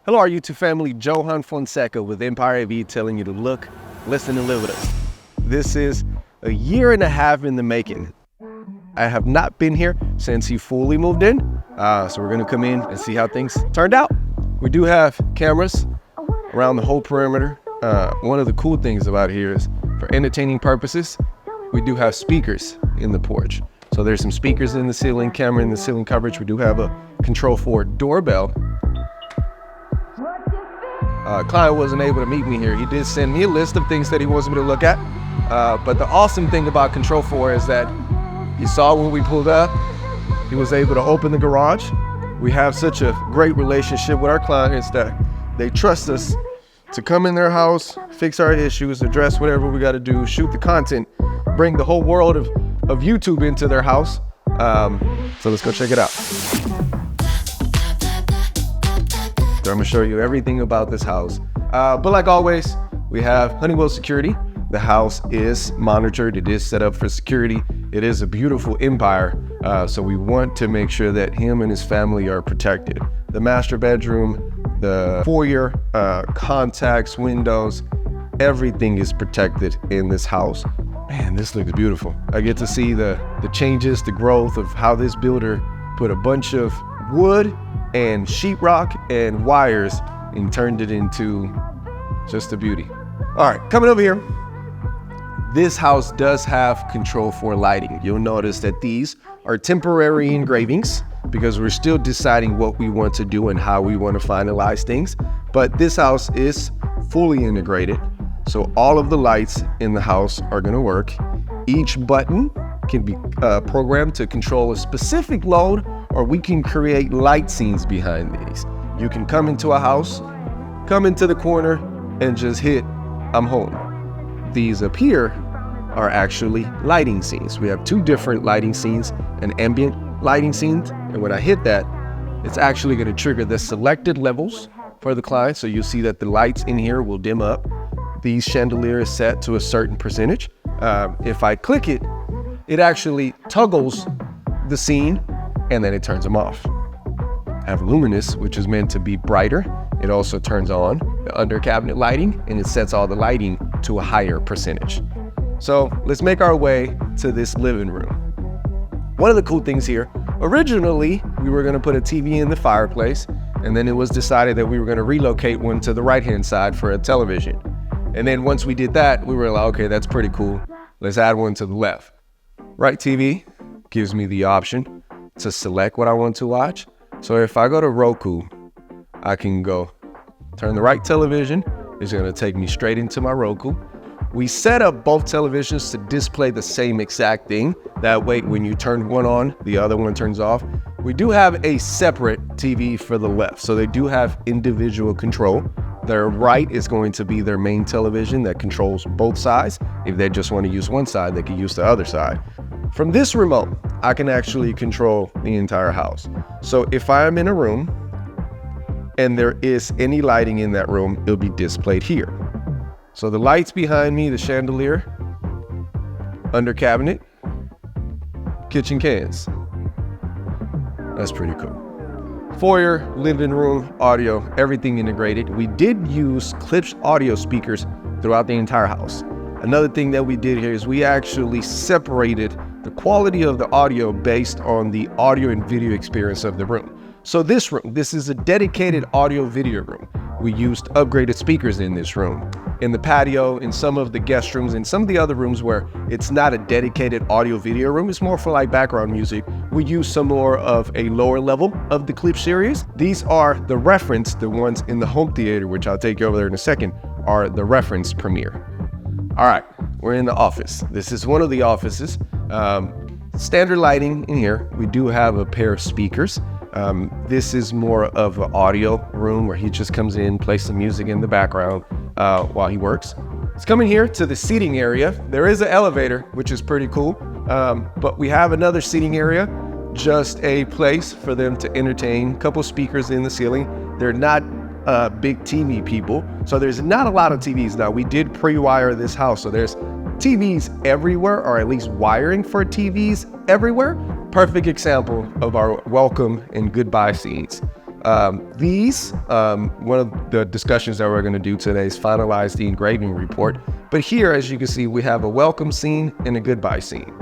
Hello, our YouTube family. Johan Fonseca with Empire AV telling you to look, listen, and live with us. This is a year and a half in the making. I have not been here since he fully moved in. So we're going to come in and see how things turned out. We do have cameras around the whole perimeter. One of the cool things about here is for entertaining purposes, we do have speakers in the porch. So there's some speakers in the ceiling, camera in the ceiling coverage. We do have a Control4 doorbell. Client wasn't able to meet me here. He did send me a list of things that he wants me to look at. But the awesome thing about Control4 is that you saw when we pulled up, he was able to open the garage. We have such a great relationship with our clients that they trust us to come in their house, fix our issues, address whatever we got to do, shoot the content, bring the whole world of YouTube into their house. So let's go check it out. So I'm gonna show you everything about this house. But like always, we have Honeywell security. The house is monitored. It is set up for security. It is a beautiful empire. So we want to make sure that him and his family are protected. The master bedroom, the foyer, contacts, windows, everything is protected in this house. Man, this looks beautiful. I get to see the changes, the growth of how this builder put a bunch of wood and sheetrock and wires and turned it into just a beauty. All right, coming over here. This house does have Control4 lighting. You'll notice that these are temporary engravings because we're still deciding what we want to do and how we want to finalize things. But this house is fully integrated. So all of the lights in the house are gonna work. Each button can be programmed to control a specific load, or we can create light scenes behind these. You can come into a house, come into the corner, and just hit, I'm home. These up here are actually lighting scenes. We have two different lighting scenes, an ambient lighting scene, and when I hit that, it's actually gonna trigger the selected levels for the client. So you'll see that the lights in here will dim up. These chandelier is set to a certain percentage. If I click it, it actually toggles the scene and then it turns them off. I have luminous, which is meant to be brighter. It also turns on the under cabinet lighting and it sets all the lighting to a higher percentage. So let's make our way to this living room. One of the cool things here, originally we were gonna put a TV in the fireplace, and then it was decided that we were gonna relocate one to the right-hand side for a television. And then once we did that, we were like, okay, that's pretty cool. Let's add one to the left. Right TV gives me the option to select what I want to watch. So if I go to Roku, I can go turn the right television. It's gonna take me straight into my Roku. We set up both televisions to display the same exact thing. That way, when you turn one on, the other one turns off. We do have a separate TV for the left. So they do have individual control. Their right is going to be their main television that controls both sides. If they just want to use one side, they can use the other side. From this remote, I can actually control the entire house. So if I am in a room and there is any lighting in that room, it'll be displayed here. So the lights behind me, the chandelier, under cabinet, kitchen cans. That's pretty cool. Foyer, living room, audio, everything integrated. We did use Klipsch audio speakers throughout the entire house. Another thing that we did here is we actually separated the quality of the audio based on the audio and video experience of the room. So this room, this is a dedicated audio video room. We used upgraded speakers in this room. In the patio, in some of the guest rooms, in some of the other rooms where it's not a dedicated audio video room, it's more for like background music, we use some more of a lower level of the Klipsch series. These are the reference, the ones in the home theater, which I'll take you over there in a second, are the reference Premiere. All right, we're in the office. This is one of the offices. Standard lighting in here. We do have a pair of speakers. This is more of an audio room where he just comes in, plays some music in the background while he works. It's coming here to the seating area. There is an elevator, which is pretty cool. But we have another seating area, just a place for them to entertain, a couple speakers in the ceiling. They're not big TV people, so there's not a lot of TVs. Now, we did pre-wire this house, so there's TVs everywhere, or at least wiring for TVs everywhere. Perfect example of our welcome and goodbye scenes. One of the discussions that we're going to do today is finalize the engraving report. But here, as you can see, we have a welcome scene and a goodbye scene.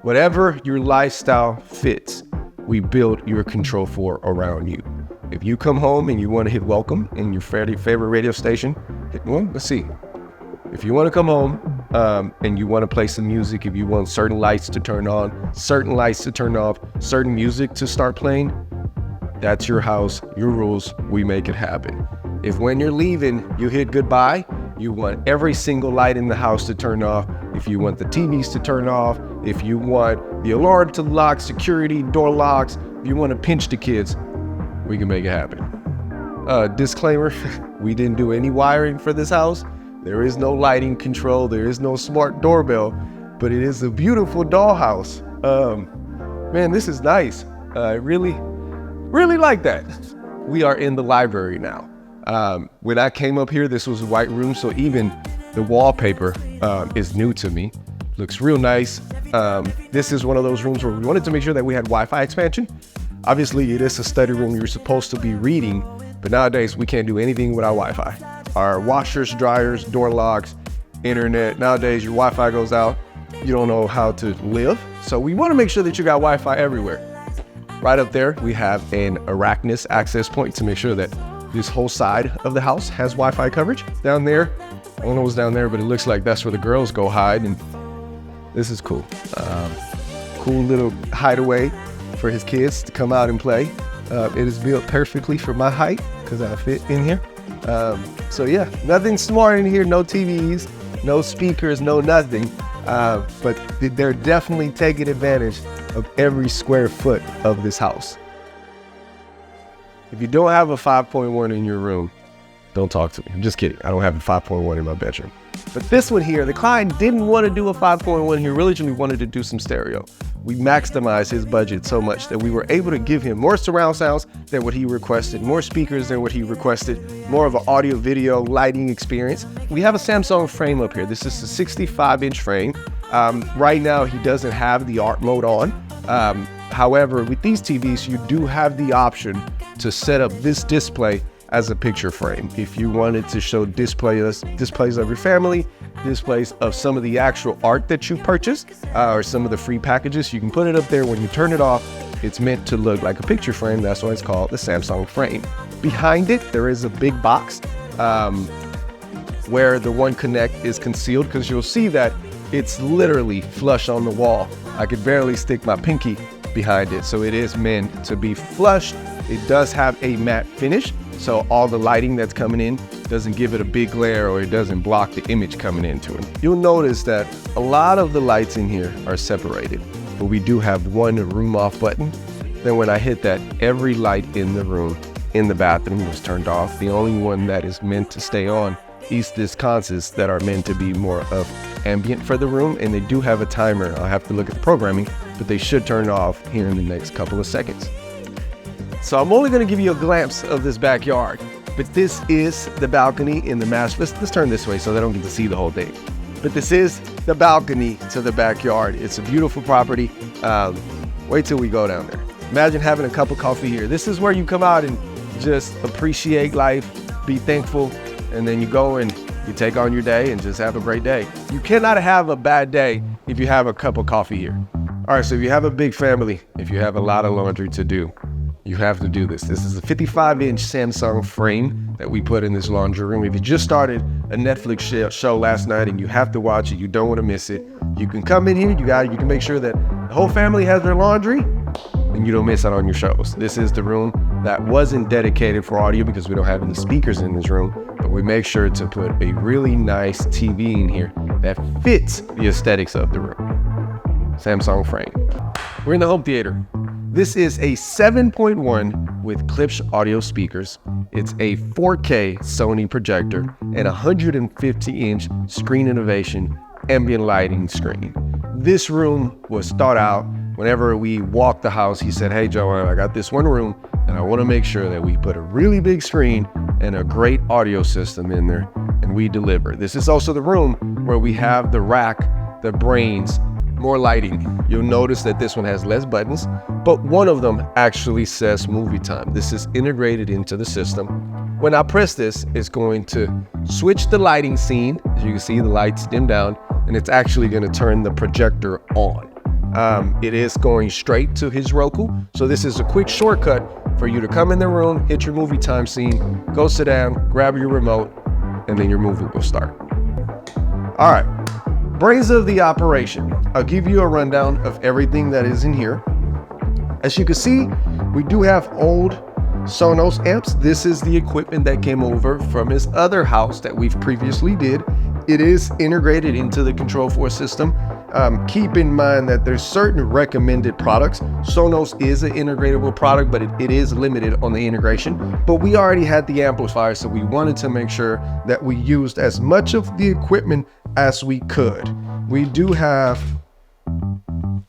Whatever your lifestyle fits, we build your Control4 around you. If you come home and you want to hit welcome in your favorite radio station, let's see. If you want to come home and you want to play some music, if you want certain lights to turn on, certain lights to turn off, certain music to start playing, that's your house, your rules, we make it happen. If when you're leaving, you hit goodbye, you want every single light in the house to turn off, if you want the TVs to turn off, if you want the alarm to lock, security, door locks, if you want to pinch the kids, we can make it happen. Disclaimer, we didn't do any wiring for this house. There is no lighting control, there is no smart doorbell, but it is a beautiful dollhouse. Man, this is nice. I really like that. We are in the library now. When I came up here, this was a white room, so even the wallpaper is new to me. Looks real nice. This is one of those rooms where we wanted to make sure that we had Wi-Fi expansion. Obviously, it is a study room. You're supposed to be reading, but nowadays we can't do anything without Wi-Fi. Our washers, dryers, door locks, internet. Nowadays, your Wi-Fi goes out. You don't know how to live. So we want to make sure that you got Wi-Fi everywhere. Right up there, we have an Arachnus access point to make sure that this whole side of the house has Wi-Fi coverage. Down there, I don't know what's down there, but it looks like that's where the girls go hide. And this is cool. Cool little hideaway for his kids to come out and play. It is built perfectly for my height because I fit in here. So yeah, nothing smart in here, no TVs, no speakers, no nothing. But they're definitely taking advantage of every square foot of this house. If you don't have a 5.1 in your room, don't talk to me. I'm just kidding. I don't have a 5.1 in my bedroom. But this one here, the client didn't want to do a 5.1. He originally wanted to do some stereo. We maximized his budget so much that we were able to give him more surround sounds than what he requested, more speakers than what he requested, more of an audio video lighting experience. We have a Samsung frame up here. This is a 65-inch frame. Right now, he doesn't have the art mode on. However, with these TVs, you do have the option to set up this display as a picture frame. If you wanted to show displays of your family, displays of some of the actual art that you purchased, or some of the free packages, you can put it up there. When you turn it off, it's meant to look like a picture frame. That's why it's called the Samsung frame. Behind it, there is a big box where the One Connect is concealed, because you'll see that it's literally flush on the wall. I could barely stick my pinky behind it. So it is meant to be flush. It does have a matte finish, so all the lighting that's coming in doesn't give it a big glare, or it doesn't block the image coming into it. You'll notice that a lot of the lights in here are separated, but we do have one room off button. Then when I hit that, every light in the room, in the bathroom was turned off. The only one that is meant to stay on is the sconces that are meant to be more of ambient for the room, and they do have a timer. I'll have to look at the programming, but they should turn off here in the next couple of seconds. So I'm only going to give you a glimpse of this backyard, but this is the balcony in the master. Let's turn this way so they don't get to see the whole thing. But this is the balcony to the backyard. It's a beautiful property. Wait till we go down there. Imagine having a cup of coffee here. This is where you come out and just appreciate life, be thankful, and then you go and you take on your day and just have a great day. You cannot have a bad day if you have a cup of coffee here. All right, so if you have a big family, if you have a lot of laundry to do, you have to do this. This is a 55-inch Samsung frame that we put in this laundry room. If you just started a Netflix show last night and you have to watch it, you don't want to miss it, you can come in here, you can make sure that the whole family has their laundry and you don't miss out on your shows. This is the room that wasn't dedicated for audio because we don't have any speakers in this room, but we make sure to put a really nice TV in here that fits the aesthetics of the room. Samsung frame. We're in the home theater. This is a 7.1 with Klipsch audio speakers. It's a 4K Sony projector and 150-inch Screen Innovation ambient lighting screen. This room was thought out. Whenever we walked the house, he said, "Hey, Johan, I got this one room and I want to make sure that we put a really big screen and a great audio system in there," and we deliver. This is also the room where we have the rack, the brains more lighting. You'll notice that this one has less buttons, but one of them actually says movie time. This is integrated into the system. When I press this, it's going to switch the lighting scene. As you can see, the lights dim down, and it's actually going to turn the projector on. It is going straight to his Roku. So this is a quick shortcut for you to come in the room, hit your movie time scene, go sit down, grab your remote, and then your movie will start. All right, brains of the operation. I'll give you a rundown of everything that is in here. As you can see, we do have old Sonos amps. This is the equipment that came over from his other house that we've previously did. It is integrated into the Control4 system. Keep in mind that there's certain recommended products. Sonos is an integratable product, but it is limited on the integration. But we already had the amplifier, so we wanted to make sure that we used as much of the equipment as we could. We do have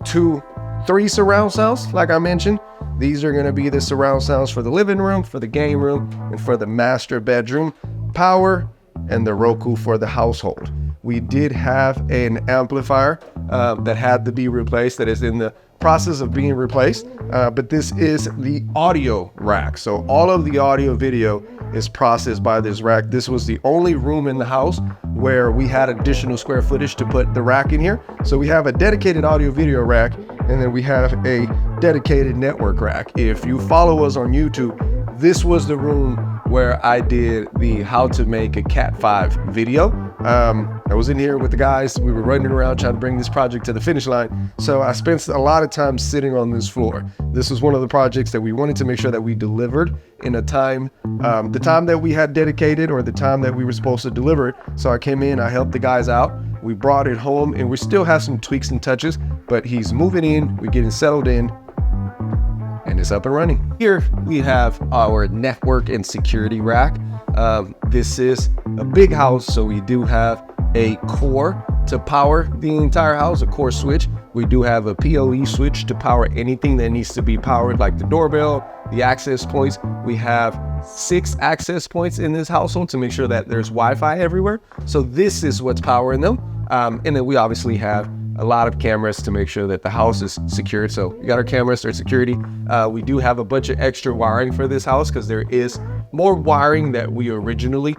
3 surround sounds, like I mentioned. These are going to be the surround sounds for the living room, for the game room, and for the master bedroom. Power and the Roku for the household. We did have an amplifier that had to be replaced, that is in the process of being replaced, but this is the audio rack. So all of the audio video is processed by this rack. This was the only room in the house where we had additional square footage to put the rack in here. So we have a dedicated audio video rack, and then we have a dedicated network rack. If you follow us on YouTube, this was the room where I did the how to make a Cat 5 video. I was in here with the guys. We were running around trying to bring this project to the finish line. So I spent a lot of time sitting on this floor. This was one of the projects that we wanted to make sure that we delivered in a time, the time that we had dedicated, or the time that we were supposed to deliver it. So I came in, I helped the guys out. We brought it home, and we still have some tweaks and touches, but he's moving in, we're getting settled in, and it's up and running. Here we have our network and security rack. This is a big house, so we do have a core to power the entire house, a core switch. We do have a PoE switch to power anything that needs to be powered, like the doorbell, the access points. We have 6 access points in this household to make sure that there's Wi-Fi everywhere. So this is what's powering them. And then we obviously have a lot of cameras to make sure that the house is secured. So we got our cameras, our security. We do have a bunch of extra wiring for this house because there is more wiring that we originally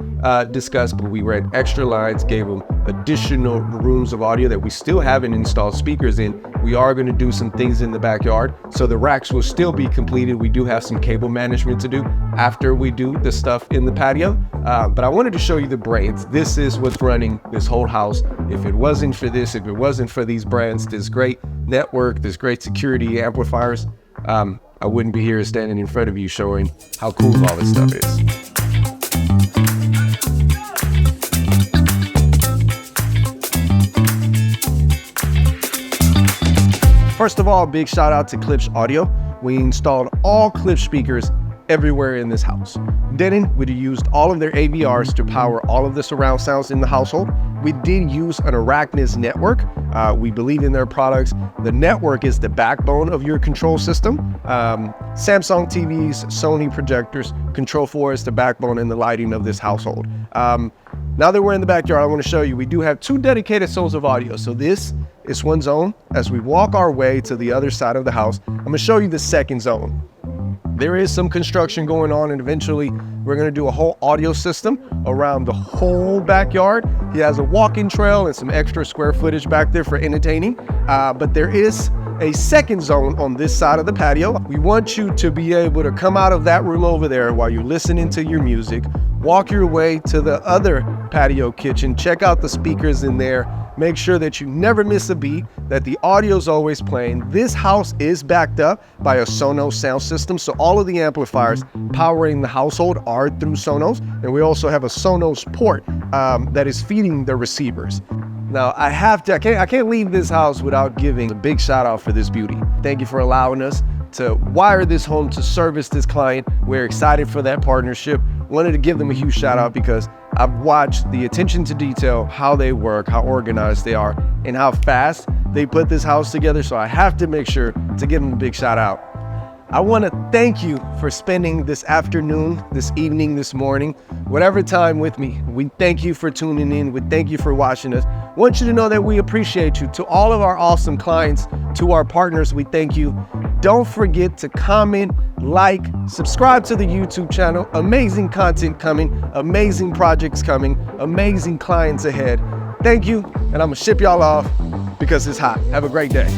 discussed, but we ran extra lines, gave them additional rooms of audio that we still haven't installed speakers in. We are going to do some things in the backyard, so the racks will still be completed. We do have some cable management to do after we do the stuff in the patio, but I wanted to show you the brains. This is what's running this whole house. If it wasn't for this, if it wasn't for these brands, this great network, this great security amplifiers, I wouldn't be here standing in front of you showing how cool all this stuff is. First of all, big shout out to Klipsch Audio. We installed all Klipsch speakers everywhere in this house. Then we used all of their AVRs to power all of the surround sounds in the household. We did use an Arachnus network. We believe in their products. The network is the backbone of your control system. Samsung TVs, Sony projectors, Control4 is the backbone and the lighting of this household. Now that we're in the backyard, I want to show you, we do have 2 dedicated zones of audio. So this is one zone. As we walk our way to the other side of the house, I'm going to show you the second zone. There is some construction going on, and eventually we're going to do a whole audio system around the whole backyard. He has a walking trail and some extra square footage back there for entertaining. But there is a second zone on this side of the patio. We want you to be able to come out of that room over there while you're listening to your music, walk your way to the other patio kitchen, check out the speakers in there, make sure that you never miss a beat, that the audio's always playing. This house is backed up by a Sonos sound system, so all of the amplifiers powering the household are through Sonos, and we also have a Sonos port that is feeding the receivers. Now, I can't leave this house without giving a big shout out for this beauty. Thank you for allowing us to wire this home to service this client. We're excited for that partnership. Wanted to give them a huge shout out because I've watched the attention to detail, how they work, how organized they are, and how fast they put this house together. So I have to make sure to give them a big shout out. I want to thank you for spending this afternoon, this evening, this morning, whatever time with me. We thank you for tuning in. We thank you for watching us. I want you to know that we appreciate you. To all of our awesome clients, to our partners, we thank you. Don't forget to comment, like, subscribe to the YouTube channel. Amazing content coming, amazing projects coming, amazing clients ahead. Thank you, and I'm gonna ship y'all off because it's hot. Have a great day.